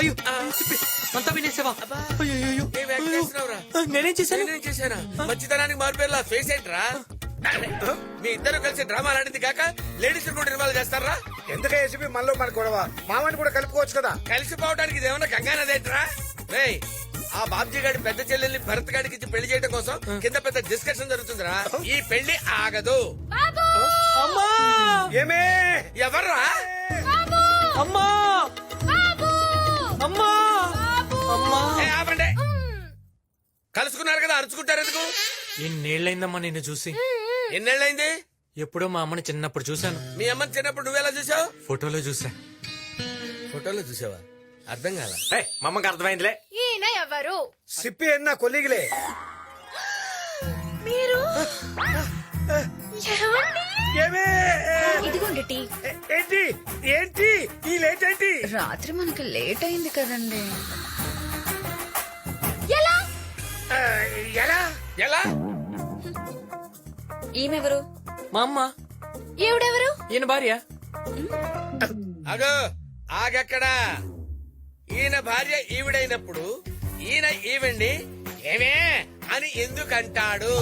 అయ్యో అంతా వినేసావా? అయ్యో నేనేం చేశాను? మంచితనానికి మారిపోయేలా ఫేస్ ఏంట్రా? మీ ఇద్దరు కలిసి డ్రామా ఆడింది కాక లేడీస్ కూడా ఇన్వాల్వ్ చేస్తారా? ఎందుకే ఏసీపీ మనలో మన గొడవ? మామని కూడా కలుపుకోవచ్చు కదా. కలిసిపోవడానికి ఇదేమన్నా కంగానదేట్రా? రేయ్, ఆ బాబ్జీ గారి పెద్ద చెల్లెల్ని భరత్ గారికి ఇచ్చి పెళ్లి చేయడం కోసం కింద పెద్ద డిస్కషన్ జరుగుతుందిరా. ఈ పెళ్లి ఆగదు. అమ్మా ఏమే ఎవర్రా? అమ్మా అమ్మా అమ్మా ఆపండి. కలుసుకున్నారు కదా, అరుచుకుంటారు ఎందుకు? ఎన్నేళ్ళైందమ్మా నిన్ను చూసి? ఎన్నేళ్ళైంది? ఎప్పుడో మా అమ్మని చిన్నప్పుడు చూశాను. మీ అమ్మని చిన్నప్పుడు నువ్వెలా చూసావు? ఫోటోలో చూసా. ఫోటోలో చూసావా? అర్థం కాల. మా అమ్మకి అర్థమైందిలే. ఈయన ఎవరు? సిప్పి అన్న కొలిగిలే. మీరు ఏమండి? ఏమే ఇదిగోండి టీ. ఏంటి ఏంటి ఈ లేట్ ఏంటి? రాత్రి మనకి లేట్ అయింది కదండి. ఎలా ఎలా ఎలా? ఈమెవరు? మా అమ్మ. ఈవిడెవరు? ఈయన భార్య. అగో ఆగక్కడా. ఈయన భార్య ఈవిడైనప్పుడు ఈయన ఈవిడ్ని ఏమే అని ఎందుకంటాడు?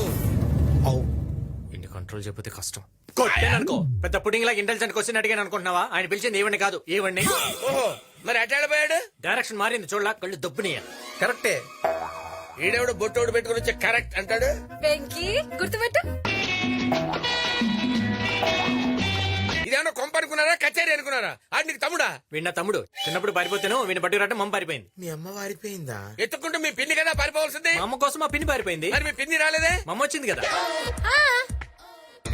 ఇన్ని కంట్రోల్ చేయకపోతే కష్టం. కొట్టాననుకో పెద్ద పుడింగ్ లాగా ఇంటెలిజెంట్ క్వశ్చన్ అడిగాను అనుకుంటున్నావా? ఆయన పిలిచింది ఏవండి కాదు ఏవండి. ఓహో, మరి అటాడిపోయాడు. డైరెక్షన్ మారింది చూడలా, కళ్ళు దొబ్బునియా. కరెక్టే. ఈడేవాడు బొట్టోడు పెట్టుకుని వచ్చి కరెక్ట్ అంటాడు. వెంకీ గుర్తుపెట్టు. ఇదేమన్నా కొంప అనుకున్నారా, కచేరీ అనుకున్నారా? ఆడు నీకు తమ్ముడా? వీడిన తమ్ముడు. చిన్నప్పుడు పారిపోతాను, వీడిని బట్టి రావటం మమ్మ పారిపోయింది. మీ అమ్మ వారిపోయిందా? ఎత్తుకుంటూ మీ పిన్ని కదా పారిపోవాల్సింది. మా అమ్మ కోసం మా పిన్ని పారిపోయింది. మరి మీ పిన్ని రాలేదే? మమ్మ వచ్చింది కదా.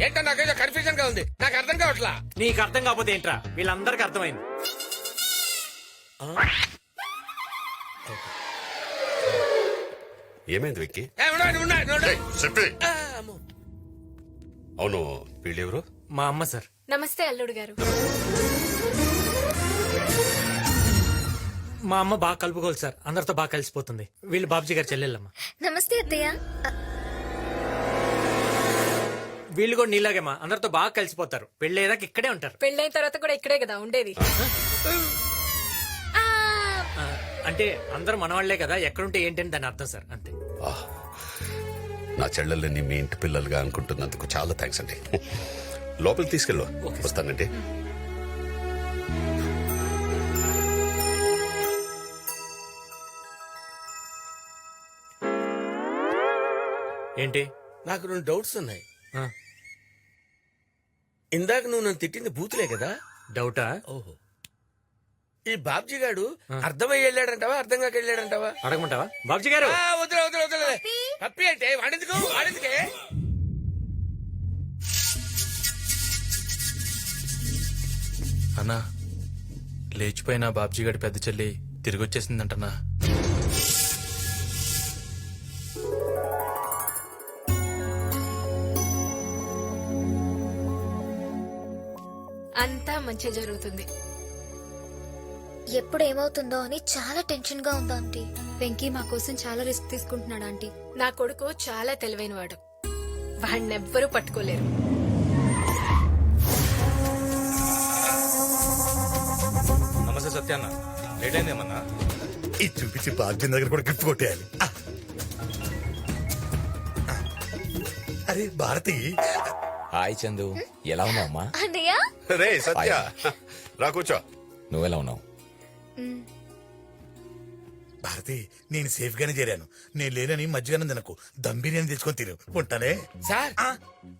ఏంటో నాకేదో కన్ఫ్యూజన్ గా ఉంది, నాకు అర్థం కావట్లా. నీకు అర్థం కాకపోతే ఏంట్రా? వీళ్ళందరికి అర్థమైంది. ఏమైంది విక్కీ? చెప్పి అవును, వీళ్ళెవరు? మా అమ్మ సార్. నమస్తే అల్లుడు గారు. మా అమ్మ బాగా కలుపుకోవాలి సార్, అందరితో బాగా కలిసిపోతుంది. వీళ్ళు బాబుజీ గారు చెల్లెళ్ళమ్మ. నమస్తే అత్తయ్య. వీళ్ళు కూడా నీలాగేమా అందరితో బాగా కలిసిపోతారు. పెళ్ళేదాకా ఇక్కడే ఉంటారు. పెళ్ళైన తర్వాత కూడా ఇక్కడే కదా ఉండేది. అంటే అందరూ మనవాళ్లే కదా, ఎక్కడుంటే ఏంటని దాని అర్థం సార్, అంతే. నా చెల్లెల్ని మీ ఇంటి పిల్లలుగా అనుకుంటున్నందుకు చాలా థ్యాంక్స్ అండి. లోపలికి తీసుకెళ్ళు. వస్తానండి. ఏంటి? నాకు 2 డౌట్స్ ఉన్నాయి. ఆ, ఇందాక నువ్వు నన్ను తిట్టింది బూతులే కదా? డౌటా? ఓహో. ఈ బాబ్జీ గాడు అర్థమై వెళ్ళాడంటావా, అర్థం కాక వెళ్ళాడంటావా? అడగమంటావా బాబుజీ గారు? వదిలే వదిలే వదిలే. పప్పి అంటే వాడెందుకే? అన్నా, లేచిపోయిన బాబ్జీ గడి పెద్ద చెల్లి తిరిగి వచ్చేసిందంటన్నా. అంతా మంచి జరుగుతుంది. ఎప్పుడు ఏమవుతుందో అని చాలా టెన్షన్ గా ఉంది ఆంటీ. వెంకీ మా కోసం చాలా రిస్క్ తీసుకుంటున్నాడు ఆంటీ. నా కొడుకు చాలా తెలివైన వాడు, వాడినెవ్వరూ పట్టుకోలేరు. నమస్తే సత్యాన్న, లేట్ అయిందేమన్నా? ఇది చూపించి బాబ్జీ దగ్గర కూడా గిఫ్ట్ కొట్టేయాలి. అరే భారతి. హాయ్ చందు, ఎలా ఉన్నావు అమ్మా? అన్నయ్య రే సత్య, రా కూర్చో. నువ్వెలా ఉన్నావు? భారతి, నేను సేఫ్ గానే చేరాను. నేను లేనని మధ్యగానే తినకు, దమ్ బిర్యానీ తెచ్చుకొని తిను. ఉంటానే. సార్,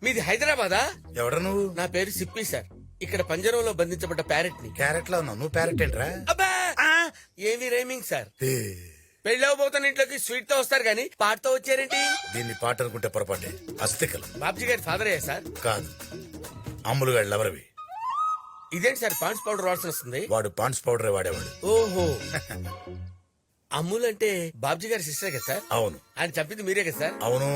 మీది హైదరాబాదా? ఎవడ నువ్వు? నా పేరు సిప్పి సార్. ఇక్కడ పంజరంలో బంధించబడ్డ ప్యారెట్ ని. క్యారెట్ లో ఉన్నావు నువ్వు. ప్యారెట్ ఏంట్రా? అబ్బా, ఏమి రైమింగ్ సార్. పెళ్ళవబోతున్న ఇంట్లోకి స్వీట్ తో వస్తారు గానీ పాటతో వచ్చారేంటి? దీన్ని పాట అనుకుంటే పొరపాటే. అస్తికలు. బాబ్జీ గారి ఫాదర్ అయ్యా సార్? కాదు, అమ్ములు గారి లవరవి. ఇదేంటి సార్ పాండ్స్ పౌడర్ వాసన వస్తుంది? వాడు పాండ్స్ పౌడరే వాడేవాడు. ఓహో. అమ్ముల్ అంటే బాబ్జీ గారి సిస్టర్ కదా సార్? అవును. ఆయన చంపింది మీరే కదా సార్? అవును.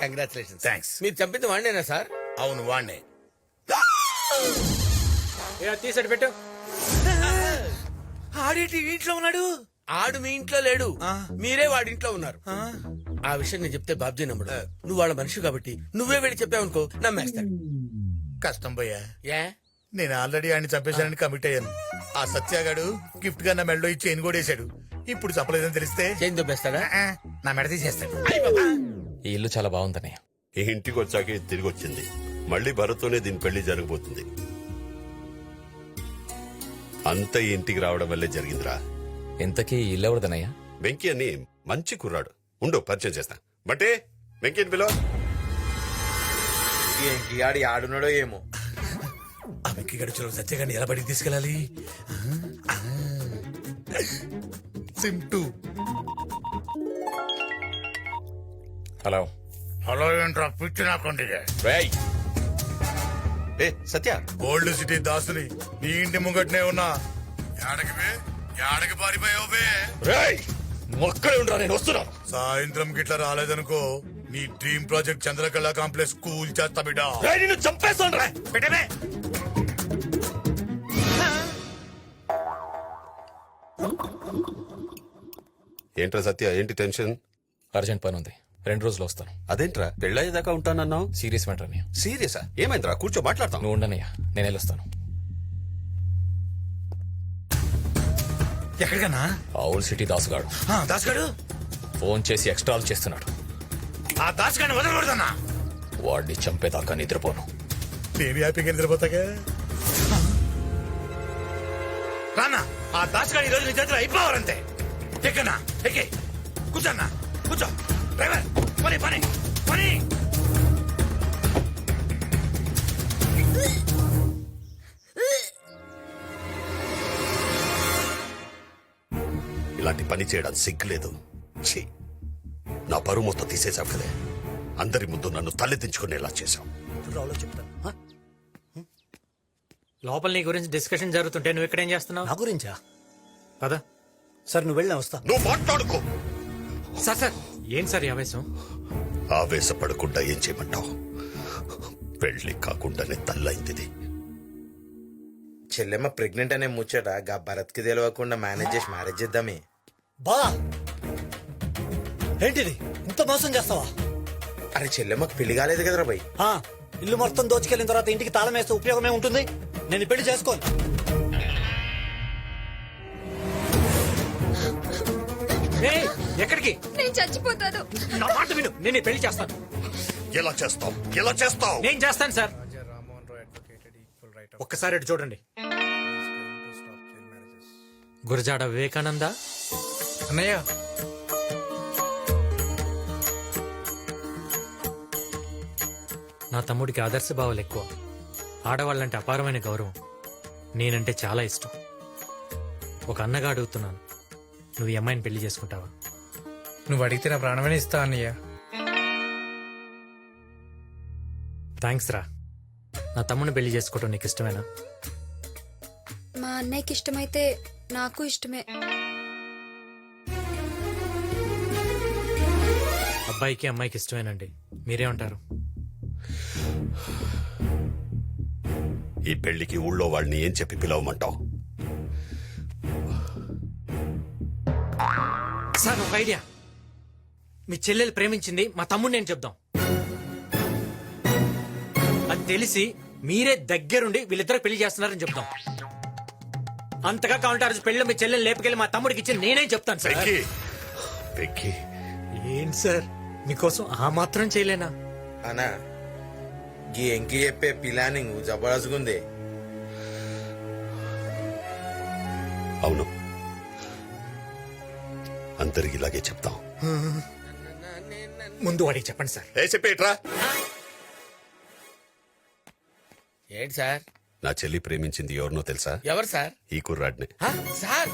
కంగ్రాచులేషన్. థ్యాంక్స్. మీరు చంపింది వాడినేనా సార్? అవును, వాణ్ణే. తీసాడు పెట్టు. ఆడేటి ఇంట్లో ఉన్నాడు? ఆడు మీ ఇంట్లో లేడు, మీరే వాడి ఇంట్లో ఉన్నారు. ఆ విషయం నేను చెప్తే బాబ్జీ నమ్మడు. నువ్వు వాళ్ళ మనిషి కాబట్టి నువ్వే వెళ్ళి చెప్పావనుకో నమ్మేస్తాడు. కష్టం పోయా. ఏ నేను ఆల్రెడీ ఆయన్ని చంపేశానని కమిట్ అయ్యాను. ఆ సత్యాగాడు గిఫ్ట్ గా నా మెడలో ఇచ్చి చైన్ కూడా వేశాడు. ఇప్పుడు చెప్పలేదని తెలిస్తే చేంజ్ దొబ్బేస్తాడా? నా మెడ తీసేస్తాడు. ఈ ఇల్లు చాలా బాగుందన్నయ్య. ఈ ఇంటికి వచ్చాక ఇది తిరిగి వచ్చింది. మళ్ళీ భరత్తోనే దీని పెళ్లి జరగబోతుంది. అంత ఈ ఇంటికి రావడం వల్లే జరిగిందిరా. ఇంతకీ ఈ ఇల్లు ఎవరిదన్నయ్య? వెంకీ అని మంచి కుర్రాడు. ఉండు పరిచయం చేస్తా. బట్టే వెంకీని పిలో. ఏంటి ఆడి ఆడున్నాడో ఏమో. ఆ వెక్కి గడుచులో సత్యగాడిని ఎలా బడికి తీసుకెళ్ళాలి? సింటూ. హలో. హలో ఏంట్రా పిచ్చి నాకండి. రేయ్, ఏ సత్య, ఓల్డ్ సిటీ దాసుని నీ ఇంటి ముంగట్నే ఉన్నా. యాడకి పారిపోయావు? రేయ్, నువ్వు అక్కడే ఉండరా, నేను వస్తున్నాను. సాయంత్రం గిట్లా రాలేదనుకో నీ dream project Chandrakala complex cool చేస్తా బిడ్డ. రేయ్, నిన్ను చంపేస్తాను రా. పెట్టమే. ఏంట్రా సత్య, ఏంటి టెన్షన్? అర్జెంట్ పని ఉంది, 2 రోజులు వస్తాను. అదేంట్రా పెళ్ళయ్యేదాకా ఉంటానన్నావు? సీరియస్ మ్యాటర్ అన్నయ్య. సీరియసా? ఏమైందిరా? కూర్చో మాట్లాడతాం. నువ్వు ఉండనయ్యా, నేను వెళ్ళొస్తాను. ఎక్కడికన్నా? ఆ ఓల్డ్ సిటీ దాసుగాడు దాసుగాడు ఫోన్ చేసి ఎక్స్ట్రాలు చేస్తున్నాడు. ఆ దాసుగాడిని వదలకూడదన్నా. వాడిని చంపేదాకా నిద్రపోను. నేను హ్యాపీగా నిద్రపోతాగా. రానా ఆ దాసుగాడి ఈరోజు నీ చేతిలో అయిపోవాలంతే. ఎక్కన్నా ఎక్కి కూర్చోన్నా, కూర్చో. డ్రైవర్ పని పని పని. ఇలాంటి పని చేయడం సిగ్గులేదు. ఛీ, నా పరువు మొత్తం తీసేశావు కదే. అందరి ముందు నన్ను తలెత్తించుకునేలా చేశావు. లోపల నీ గురించి డిస్కషన్ జరుగుతుంటే నువ్వు ఇక్కడేం చేస్తున్నావు? నా గురించా? కదా సార్ నువ్వు వెళ్ళినా వస్తా. నువ్వు మాట్లాడుకో. సార్ సార్ ఏం సార్ ఈ ఆవేశం? ఆవేశపడకుండా ఏం చేయమంటావు? పెళ్లి కాకుండానే తల్లైంది. చెల్లెమ్మ ప్రెగ్నెంట్ అనే ముచ్చట గా భరత్ కి తెలియకుండా మేనేజ్ చేసి మ్యారేజ్ చేద్దామే. బా ఏంటిది ఇంత మోసం చేస్తావా? అరే చెల్లెమ్మకి పెళ్లి కాలేదు కదరా భయ్. ఆ, ఇల్లు మొత్తం దోచుకెళ్ళిన తర్వాత ఇంటికి తాళం వేస్తే ఉపయోగమే ఉంటుంది. నేను ఈ పెళ్లి చేసుకోను. ఏయ్, ఎక్కడికి? నేను చచ్చిపోతాను. నా మాట విను, నేను ఈ పెళ్లి చేస్తాను. ఎలా చేస్తావు? ఎలా చేస్తావు? నేను చేస్తాను సార్. ఒక్కసారి ఇటు చూడండి. గురజాడ వివేకానంద. అన్నయ్య, నా తమ్ముడికి ఆదర్శ భావాలు ఎక్కువ. ఆడవాళ్ళంటే అపారమైన గౌరవం. నేనంటే చాలా ఇష్టం. ఒక అన్నగా అడుగుతున్నాను, నువ్వు ఈ అమ్మాయిని పెళ్లి చేసుకుంటావా? నువ్వు అడిగితే నా ప్రాణమని ఇస్తా అన్నయ్య. థ్యాంక్స్ రా. నా తమ్ముడిని పెళ్లి చేసుకోవటం నీకు ఇష్టమేనా? మా అన్నయ్యకి ఇష్టమైతే నాకు ఇష్టమే. అబ్బాయికి అమ్మాయికి ఇష్టమేనండి. మీరేమంటారు? ఈ పెళ్లికి ఊళ్ళో వాళ్ళని ఏం చెప్పి పిలవమంటావు? సార్ ఒక ఐడియా. మీ చెల్లెలు ప్రేమించింది మా తమ్ముడు నేను చెప్దాం. అది తెలిసి మీరే దగ్గరుండి వీళ్ళిద్దరు పెళ్లి చేస్తున్నారని చెప్దాం. అంతగా కావాలంటే ఆ రోజు పెళ్లిలో మీ చెల్లెలు లేపుకెళ్ళి మా తమ్ముడికి ఇచ్చి నేనే చెప్తాను సార్. వెంకీ, వెంకీ, ఏంటి సార్ మీకోసం ఆ మాత్రం చేయలేనా? అనా గీ ఎంకి చెప్పే ప్లానింగ్ జబర్దస్త్గుంది. అవును, అందరికి ఇలాగే చెప్తాం. ముందు వాడికి చెప్పండి సార్. ఏ చెప్పేట్రా. ఏంటి సార్? నా చెల్లి ప్రేమించింది ఎవరినో తెలుసా? ఎవరు సార్? ఈ కుర్రాడిని. హ? సార్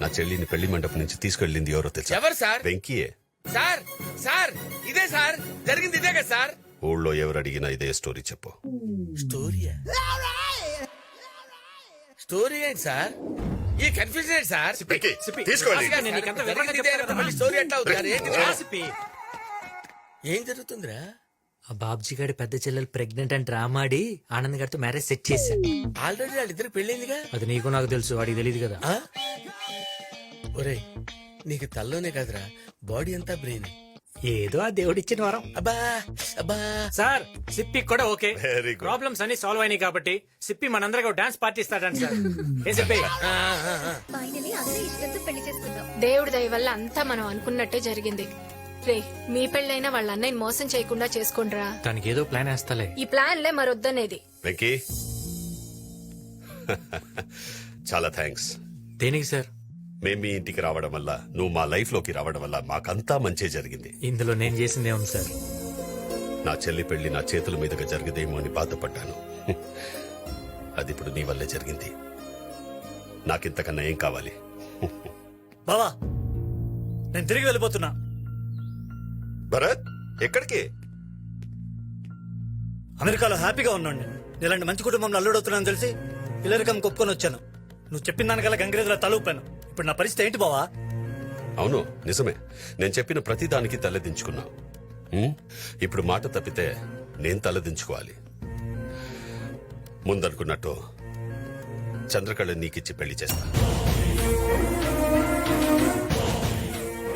నా చెల్లిని పెళ్లి మండపం నుంచి తీసుకెళ్ళింది ఎవరో తెలుసా? ఎవరు సార్? వెంకీయే. సార్ సార్ ఇదే సార్ జరిగింది, ఇదే కదా సార్? ఊళ్ళో ఎవరు అడిగినా ఇదే స్టోరీ చెప్పు. స్టోరీయా? స్టోరీ ఏంటి సార్? ఈ కన్ఫ్యూజన్ ఏంటి సార్? వెంకీ, సిప్పి, తీసుకెళ్ళి. రాజుగారు, నేను నీకంతా వివరంగా జరిగింది ఇదే చెప్తాను అయినప్పుడు కదా. మళ్ళీ స్టోరీ ఎట్లా అవుతుంది సార్? ఏంటి రా సార్? సిప్పి. ఏం జరుగుతుందిరా? ఆ బాబ్జీ గారి పెద్ద చెల్లెలు ప్రెగ్నెంట్ అని డ్రామా ఆడి ఆనంద్ గారితో మ్యారేజ్ సెట్ చేశా. ఆల్రెడీ వాళ్ళిద్దరు పెళ్ళైందిగా. అది నీకు నాకు తెలుసు, వాడికి తెలియదు కదా. ఆ? ఒరేయ్ నీకు తల్లోనే కాదురా, బాడీ అంతా బ్రెయిన్. ఏదో ఆ దేవుడిచ్చిన వరం. అబ్బా అబ్బా సార్ సిప్పి కూడా ఓకే. Very good. ప్రాబ్లమ్స్ అన్ని సాల్వ్ అయినాయి కాబట్టి సిప్పి మనందరికీ డాన్స్ పార్టీ ఇస్తాడంట సార్. ఏ సిప్పి? ఫైనలీ అన్నయ్య ఇష్టంతో పెళ్లి చేసుకుందాం. దేవుడి దయ వల్ల అంతా మనం అనుకున్నట్టే జరిగింది. రే మీ పెళ్ళైనా వాళ్ళ అన్నయ్యని మోసం చేయకుండా చేసుకోండిరా. దానికి ఏదో ప్లాన్ వేస్తాలే. ఈ ప్లాన్లే మరొద్దనేది. వెంకీ చాలా థ్యాంక్స్. దేనికి సార్? మేము మీ ఇంటికి రావడం వల్ల, నువ్వు మా లైఫ్ లోకి రావడం వల్ల మాకంతా మంచి జరిగింది. ఇందులో నేను చేసిందే ఉంది సార్. నా చెల్లి పెళ్లి నా చేతుల మీదుగా జరిగదేమో అని బాధపడ్డాను. అది ఇప్పుడు నీ వల్లే జరిగింది. నాకింతకన్నా ఏం కావాలి? బావా నేను తిరిగి వెళ్ళిపోతున్నా. భరత్ ఎక్కడికి? అమెరికాలో హ్యాపీగా ఉన్నాను. ఇలాంటి మంచి కుటుంబంలో అల్లుడవుతున్నాను తెలిసి ఇల్లరికం కొప్పుకొని వచ్చాను. నువ్వు చెప్పిన దానికల్లా గంగిరేదులో తలూపాను. ఇప్పుడు నా పరిస్థితి ఏంటి బావా? అవును నిజమే, నేను చెప్పిన ప్రతి దానికి తలదించుకున్నా. ఇప్పుడు మాట తప్పితే నేను తలదించుకోవాలి. ముందనుకున్నట్టు చంద్రకళ నీకిచ్చి పెళ్లి చేస్తా.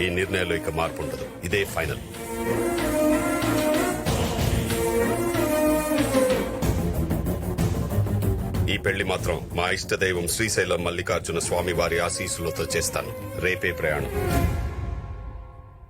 ఈ నిర్ణయంలో ఇక మార్పు ఉండదు. ఇదే ఫైనల్. ఈ పెళ్లి మాత్రం మా ఇష్టదైవం శ్రీశైలం మల్లికార్జున స్వామి వారి ఆశీస్సులతో చేస్తాను. రేపే ప్రయాణం.